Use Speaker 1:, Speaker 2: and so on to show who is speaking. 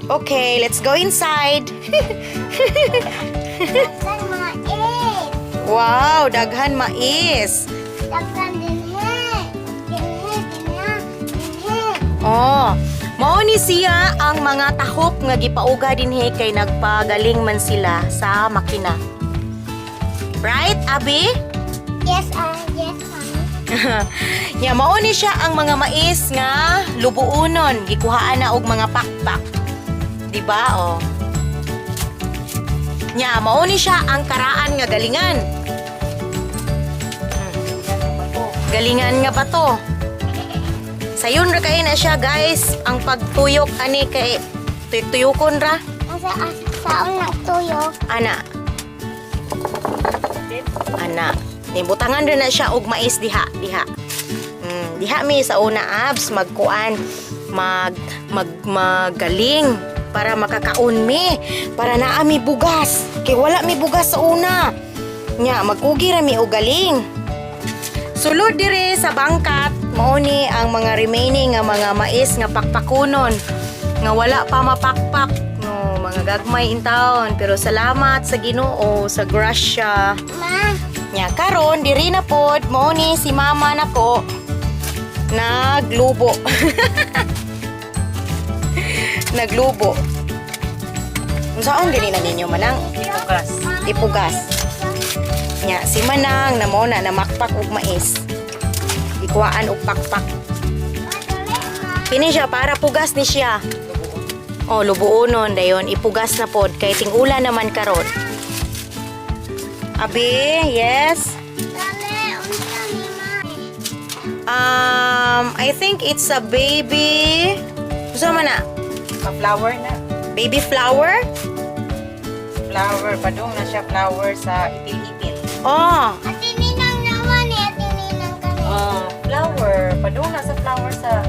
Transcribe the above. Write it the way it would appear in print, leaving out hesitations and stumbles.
Speaker 1: Okay, let's go inside.
Speaker 2: Daghan mais.
Speaker 1: Wow, daghan mais.
Speaker 2: Daghan dinhe. Dinhe.
Speaker 1: Oh, mao ni siya ang mga tahop nga gipauga dinhi kay nagpagaling man sila sa makina. Right, Abi?
Speaker 2: Yes, yes, mommy.
Speaker 1: Ya, mao ni siya ang mga mais nga lubuonon, gikuhaan na og mga pakpak. Di ba? Oh. Nya, mao ni siya ang karaan nga galingan. Galingan nga ba to? Sayon ra kay na siya, guys. Ang pagtuyok ani kay tuyokon ra.
Speaker 2: Saon nagtuyok?
Speaker 1: Ana. Nibutangan rin na siya og mais diha. Diha mi sa una abs magkuan magaling para makakaon mi para naa mi bugas kay wala mi bugas sa una. Nya magkugi ra mi og galing. Sulod dire sa bangkat mao ni ang mga remaining nga mga mais nga pakpakunon nga wala pa mapakpak no mga gagmay in taon pero salamat sa Ginoo sa grasya.
Speaker 2: Ma,
Speaker 1: Nya karon diri na pod mao ni si mama nako naglubo. Naglubo. Unsaon gani na ninyo manang ipugas. Nya si manang namo na namakpak og mais. Ikuhaan og pakpak. Kini siya para pugas ni siya. Oh, lubuonon dayon ipugas na pod kay ting-ulan naman karon. Abi, yes.
Speaker 2: dali, unsa ni ma?
Speaker 1: I think it's a baby. Gusto man na?
Speaker 3: Flower na.
Speaker 1: Baby flower?
Speaker 3: Flower. Padung na siya flower sa ipil-ipil.
Speaker 1: Oh,
Speaker 2: Ate Ninang naman eh, Ate Ninang kami.
Speaker 3: Flower. Padung na sa flower sa